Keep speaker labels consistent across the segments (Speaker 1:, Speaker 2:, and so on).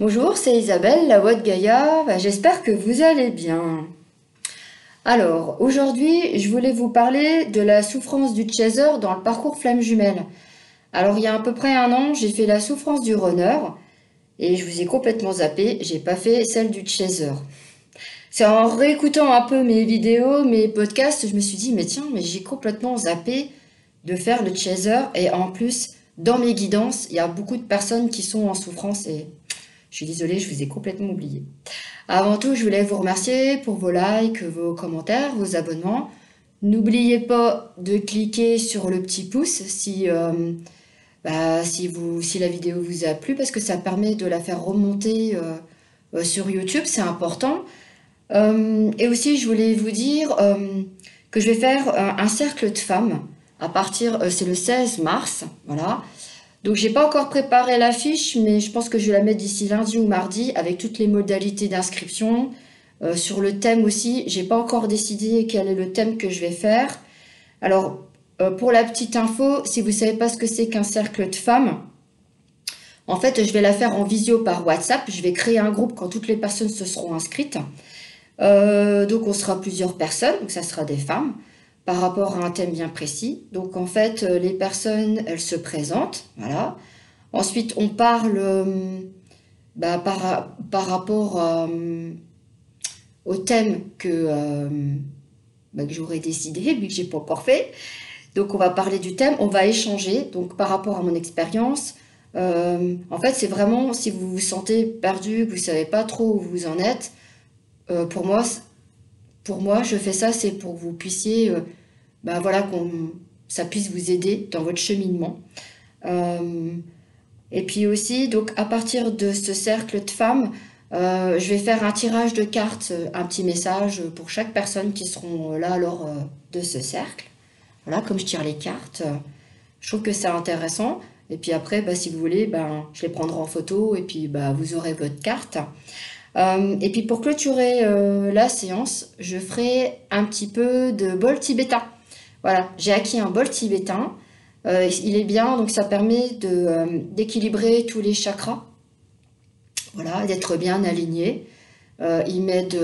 Speaker 1: Bonjour, c'est Isabelle, la voix de Gaïa. J'espère que vous allez bien. Alors, aujourd'hui, je voulais vous parler de la souffrance du chaser dans le parcours flamme jumelle. Alors, il y a à peu près un an, j'ai fait la souffrance du runner et je vous ai complètement zappé, j'ai pas fait celle du chaser. C'est en réécoutant un peu mes vidéos, mes podcasts, je me suis dit, mais tiens, mais j'ai complètement zappé de faire le chaser et en plus, dans mes guidances, il y a beaucoup de personnes qui sont en souffrance et je suis désolée, je vous ai complètement oublié. Avant tout, je voulais vous remercier pour vos likes, vos commentaires, vos abonnements. N'oubliez pas de cliquer sur le petit pouce si la vidéo vous a plu parce que ça permet de la faire remonter sur YouTube, c'est important. Et aussi, je voulais vous dire que je vais faire un cercle de femmes à partir, c'est le 16 mars, voilà. Donc j'ai pas encore préparé l'affiche, mais je pense que je vais la mettre d'ici lundi ou mardi avec toutes les modalités d'inscription. Sur le thème aussi, j'ai pas encore décidé quel est le thème que je vais faire. Alors pour la petite info, si vous savez pas ce que c'est qu'un cercle de femmes, en fait je vais la faire en visio par WhatsApp. Je vais créer un groupe quand toutes les personnes se seront inscrites. Donc on sera plusieurs personnes, donc ça sera des femmes par rapport à un thème bien précis. Donc en fait, les personnes, elles se présentent, voilà. Ensuite, on parle par rapport au thème que j'aurais décidé, vu que j'ai pas encore fait. Donc on va parler du thème, on va échanger. Donc par rapport à mon expérience, en fait, c'est vraiment si vous vous sentez perdu, que vous savez pas trop où vous en êtes. euh, pour moi, pour moi, je fais ça, c'est pour que vous puissiez, voilà, ça puisse vous aider dans votre cheminement. Euh, et puis aussi, donc à partir de ce cercle de femmes, je vais faire un tirage de cartes, un petit message pour chaque personne qui seront là lors de ce cercle. Voilà, comme je tire les cartes, je trouve que c'est intéressant. Et puis après, si vous voulez, je les prendrai en photo et puis vous aurez votre carte. Et puis pour clôturer la séance, je ferai un petit peu de bol tibétain. Voilà, j'ai acquis un bol tibétain. Il est bien, donc ça permet d'équilibrer tous les chakras, voilà, d'être bien aligné. Il m'aide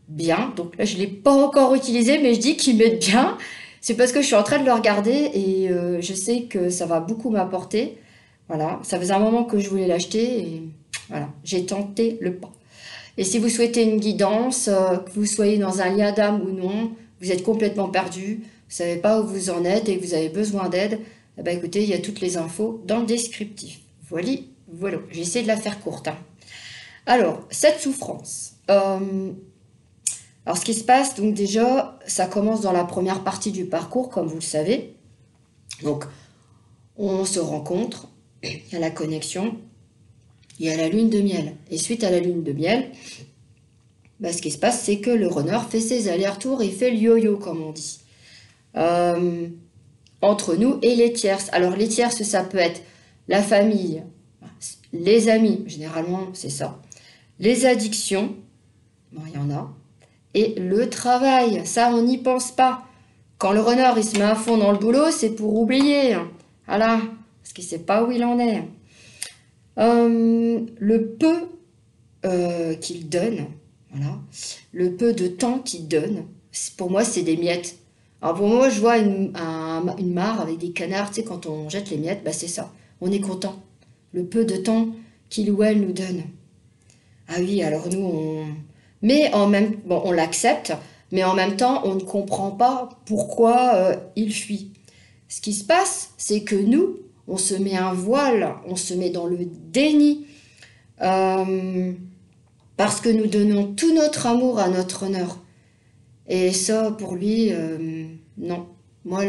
Speaker 1: bien. Donc là, je ne l'ai pas encore utilisé, mais je dis qu'il m'aide bien. C'est parce que je suis en train de le regarder et je sais que ça va beaucoup m'apporter. Voilà, ça faisait un moment que je voulais l'acheter et voilà, j'ai tenté le pas. Et si vous souhaitez une guidance, que vous soyez dans un lien d'âme ou non, vous êtes complètement perdu, vous savez pas où vous en êtes et que vous avez besoin d'aide, eh ben écoutez, il y a toutes les infos dans le descriptif. Voilà, voilà. J'ai essayé de la faire courte, hein. Alors, cette souffrance. Alors, ce qui se passe, donc déjà, ça commence dans la première partie du parcours, comme vous le savez. Donc, on se rencontre, il y a la connexion, il y a la lune de miel. Et suite à la lune de miel, ce qui se passe, c'est que le runner fait ses allers-retours et fait le yo-yo, comme on dit. Euh, Entre nous et les tierces. Alors, les tierces, ça peut être la famille, les amis, généralement, c'est ça. Les addictions, bon, il y en a. Et le travail, ça, on n'y pense pas. Quand le runner, il se met à fond dans le boulot, c'est pour oublier. Voilà, parce qu'il ne sait pas où il en est. Le peu qu'il donne, voilà, le peu de temps qu'il donne, pour moi, c'est des miettes. Alors pour moi, je vois une mare avec des canards, tu sais, quand on jette les miettes, c'est ça. On est content. Le peu de temps qu'il ou elle nous donne. Ah oui, alors nous, mais bon, on l'accepte, mais en même temps, on ne comprend pas pourquoi il fuit. Ce qui se passe, c'est que nous, on se met un voile, on se met dans le déni, euh, parce que nous donnons tout notre amour à notre honneur. Et ça, pour lui, non. Moi,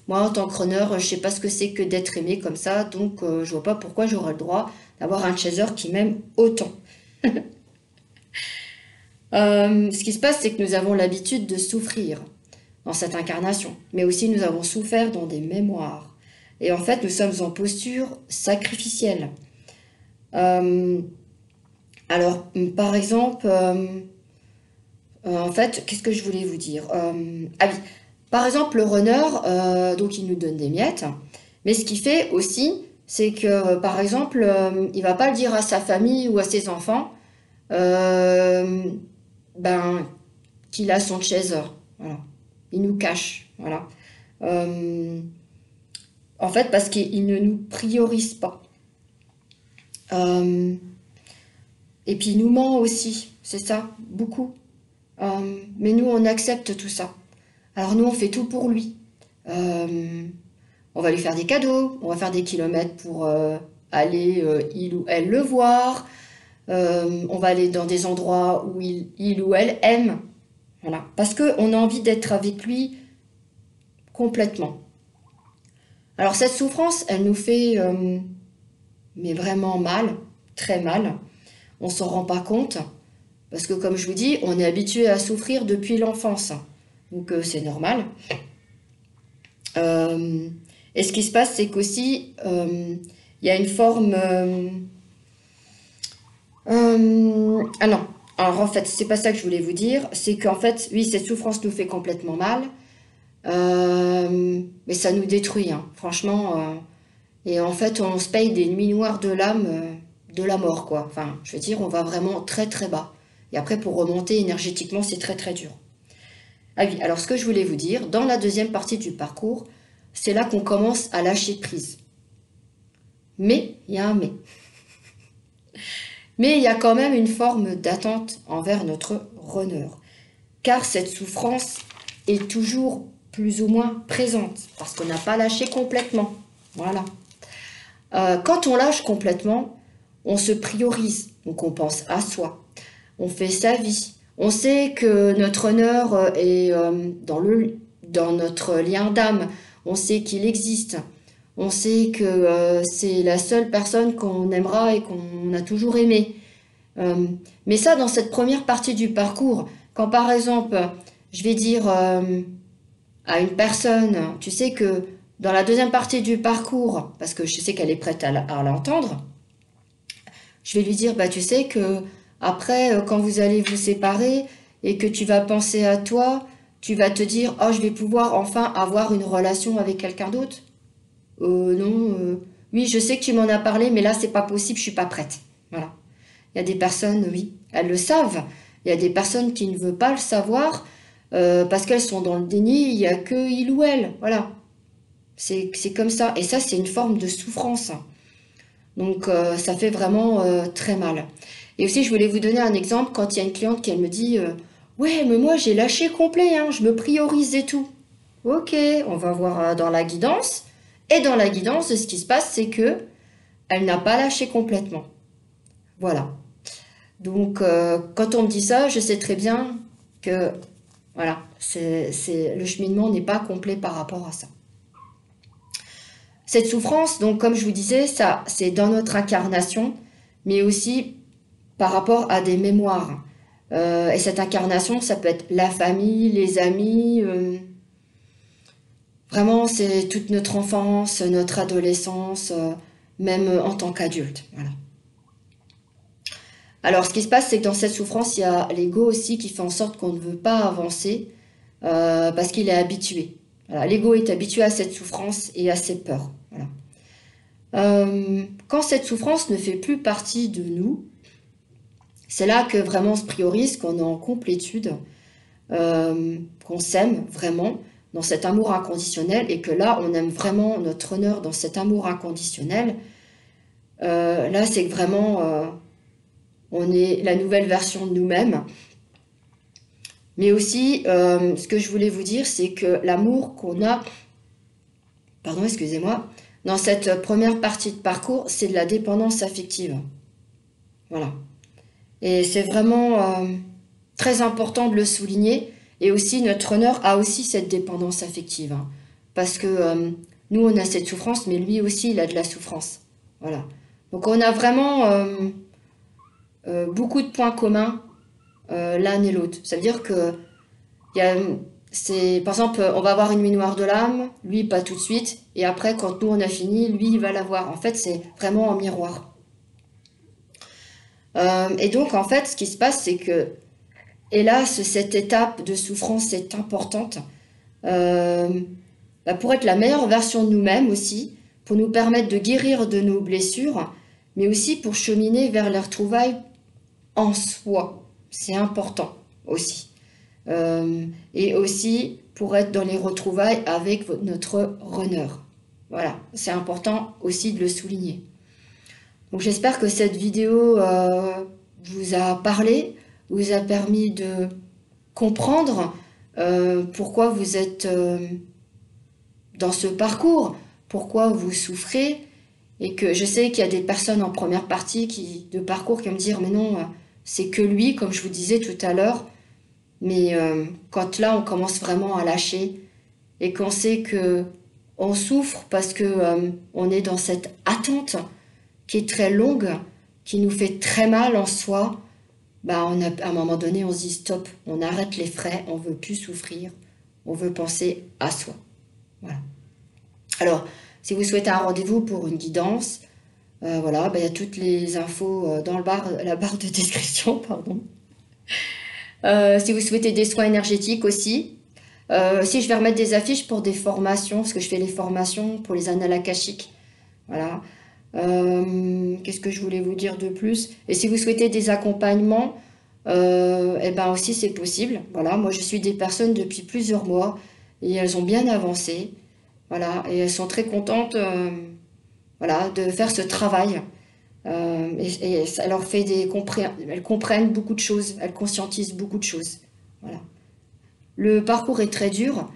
Speaker 1: moi, en tant que runner, je sais pas ce que c'est que d'être aimé comme ça, donc je vois pas pourquoi j'aurais le droit d'avoir un chaser qui m'aime autant. Ce qui se passe, c'est que nous avons l'habitude de souffrir dans cette incarnation, mais aussi nous avons souffert dans des mémoires. Et en fait, nous sommes en posture sacrificielle. Euh, Par exemple, en fait, qu'est-ce que je voulais vous dire? Ah oui, par exemple, le runner, donc il nous donne des miettes, mais ce qu'il fait aussi, c'est que, par exemple, il va pas le dire à sa famille ou à ses enfants, euh, ben, qu'il a son chaser. Voilà. Il nous cache. Voilà. Euh, En fait, parce qu'il ne nous priorise pas. Euh, et puis, il nous ment aussi. C'est ça, beaucoup. Mais nous, on accepte tout ça. Alors, nous, on fait tout pour lui. Euh, on va lui faire des cadeaux, on va faire des kilomètres pour aller, il ou elle, le voir. On va aller dans des endroits où il ou elle aime. Voilà. Parce qu'on a envie d'être avec lui complètement. Alors cette souffrance, elle nous fait mais vraiment mal, très mal. On s'en rend pas compte parce que comme je vous dis, on est habitué à souffrir depuis l'enfance. Donc c'est normal. Euh, et ce qui se passe, c'est qu'aussi il y a une forme ah non. Alors en fait, c'est pas ça que je voulais vous dire, c'est qu'en fait, oui, cette souffrance nous fait complètement mal, mais ça nous détruit, hein, franchement. Et en fait, on se paye des nuits noires de l'âme, de la mort, quoi. Enfin, je veux dire, on va vraiment très très bas. Et après, pour remonter énergétiquement, c'est très très dur. Ah oui, alors ce que je voulais vous dire, dans la deuxième partie du parcours, c'est là qu'on commence à lâcher prise. Mais, il y a un mais. Mais il y a quand même une forme d'attente envers notre runner. Car cette souffrance est toujours plus ou moins présente, parce qu'on n'a pas lâché complètement. Voilà. Quand on lâche complètement, on se priorise, donc on pense à soi, on fait sa vie. On sait que notre honneur est dans notre lien d'âme, on sait qu'il existe, on sait que c'est la seule personne qu'on aimera et qu'on a toujours aimé. Euh, mais ça, dans cette première partie du parcours, quand par exemple, je vais dire à une personne, tu sais que dans la deuxième partie du parcours, parce que je sais qu'elle est prête à l'entendre, je vais lui dire, bah tu sais que après, quand vous allez vous séparer et que tu vas penser à toi, tu vas te dire, oh, je vais pouvoir enfin avoir une relation avec quelqu'un d'autre. Non, oui, je sais que tu m'en as parlé, mais là, c'est pas possible, je suis pas prête. Voilà. Il y a des personnes, oui, elles le savent. Il y a des personnes qui ne veulent pas le savoir parce qu'elles sont dans le déni, il n'y a que il ou elle. Voilà. C'est comme ça. Et ça, c'est une forme de souffrance. Donc, ça fait vraiment très mal. Et aussi, je voulais vous donner un exemple quand il y a une cliente qui elle me dit ouais, mais moi, j'ai lâché complet, hein, je me priorise et tout. Ok, on va voir dans la guidance. Et dans la guidance, ce qui se passe, c'est que elle n'a pas lâché complètement. Voilà. Donc, quand on me dit ça, je sais très bien que voilà, le cheminement n'est pas complet par rapport à ça. Cette souffrance, donc, comme je vous disais, ça, c'est dans notre incarnation, mais aussi par rapport à des mémoires. Et cette incarnation, ça peut être la famille, les amis. Vraiment, c'est toute notre enfance, notre adolescence, même en tant qu'adulte. Voilà. Alors, ce qui se passe, c'est que dans cette souffrance, il y a l'ego aussi qui fait en sorte qu'on ne veut pas avancer parce qu'il est habitué. Voilà, l'ego est habitué à cette souffrance et à cette peur. Voilà. Quand cette souffrance ne fait plus partie de nous, c'est là que vraiment on se priorise, qu'on est en complétude, qu'on s'aime vraiment dans cet amour inconditionnel et que là, on aime vraiment notre honneur dans cet amour inconditionnel. Là, c'est que vraiment, on est la nouvelle version de nous-mêmes. Mais aussi, ce que je voulais vous dire, c'est que l'amour qu'on a, pardon, excusez-moi, dans cette première partie de parcours, c'est de la dépendance affective. Voilà. Et c'est vraiment très important de le souligner. Et aussi, notre honneur a aussi cette dépendance affective. Hein. Parce que nous, on a cette souffrance, mais lui aussi, il a de la souffrance. Voilà. Donc, on a vraiment beaucoup de points communs l'un et l'autre. Ça veut dire que il y a, par exemple, on va avoir une nuit noire de l'âme, lui pas tout de suite, et après, quand nous on a fini, lui il va l'avoir. En fait, c'est vraiment en miroir. Et donc, en fait, ce qui se passe, c'est que, hélas, cette étape de souffrance est importante euh, pour être la meilleure version de nous-mêmes aussi, pour nous permettre de guérir de nos blessures, mais aussi pour cheminer vers les retrouvailles en soi. C'est important aussi. Et aussi pour être dans les retrouvailles avec notre runner. Voilà, c'est important aussi de le souligner. Donc j'espère que cette vidéo vous a parlé, vous a permis de comprendre pourquoi vous êtes dans ce parcours, pourquoi vous souffrez, et que je sais qu'il y a des personnes en première partie de parcours qui vont me dire mais non, c'est que lui, comme je vous disais tout à l'heure, mais quand là on commence vraiment à lâcher et qu'on sait que on souffre parce que on est dans cette attente qui est très longue, qui nous fait très mal en soi, bah à un moment donné on se dit stop, on arrête les frais, on veut plus souffrir, on veut penser à soi. Voilà. Alors, si vous souhaitez un rendez-vous pour une guidance, voilà, bah, y a toutes les infos dans la barre de description, pardon. Si vous souhaitez des soins énergétiques aussi, si je vais remettre des affiches pour des formations, parce que je fais les formations pour les annales akashiques. Voilà. Qu'est-ce que je voulais vous dire de plus? Et si vous souhaitez des accompagnements, eh ben aussi c'est possible. Voilà, moi je suis des personnes depuis plusieurs mois et elles ont bien avancé. Voilà, et elles sont très contentes voilà, de faire ce travail. Et ça leur fait elles comprennent beaucoup de choses, elles conscientisent beaucoup de choses. Voilà. Le parcours est très dur,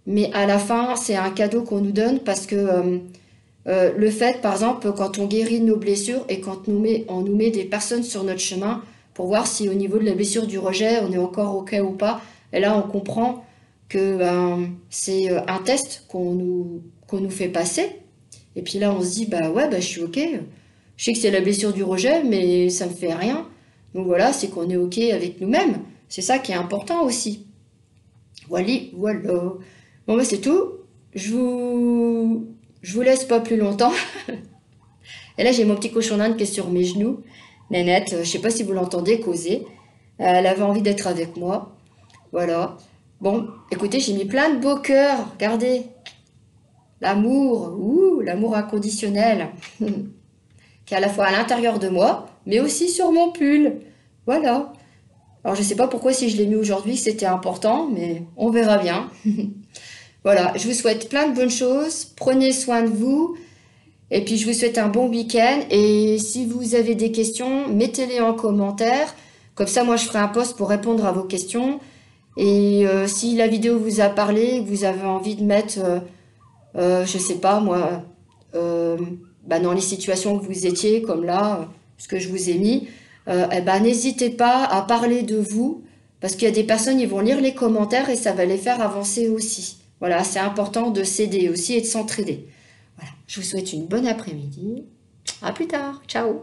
Speaker 1: mais à la fin, c'est un cadeau qu'on nous donne parce que le fait, par exemple, quand on guérit nos blessures et quand on nous met des personnes sur notre chemin pour voir si au niveau de la blessure du rejet, on est encore OK ou pas, et là, on comprend que c'est un test qu'on nous fait passer. Et puis là, on se dit, bah ouais, bah, je suis OK. Je sais que c'est la blessure du rejet, mais ça me fait rien. Donc voilà, c'est qu'on est OK avec nous-mêmes. C'est ça qui est important aussi. Voilà. Bon, bah, c'est tout. Je vous laisse pas plus longtemps. Et là, j'ai mon petit cochon d'Inde qui est sur mes genoux. Nénette, je sais pas si vous l'entendez causer. Elle avait envie d'être avec moi. Voilà. Bon, écoutez, j'ai mis plein de beaux cœurs. Regardez. L'amour, l'amour inconditionnel. Qui est à la fois à l'intérieur de moi, mais aussi sur mon pull. Voilà. Alors, je sais pas pourquoi si je l'ai mis aujourd'hui, c'était important, mais on verra bien. Voilà, je vous souhaite plein de bonnes choses. Prenez soin de vous. Et puis, je vous souhaite un bon week-end. Et si vous avez des questions, mettez-les en commentaire. Comme ça, moi, je ferai un post pour répondre à vos questions. Et si la vidéo vous a parlé, que vous avez envie de mettre, je sais pas, moi, dans les situations où vous étiez, comme là, ce que je vous ai mis, eh ben, n'hésitez pas à parler de vous. Parce qu'il y a des personnes, ils vont lire les commentaires et ça va les faire avancer aussi. Voilà, c'est important de s'aider aussi et de s'entraider. Voilà, je vous souhaite une bonne après-midi. À plus tard. Ciao.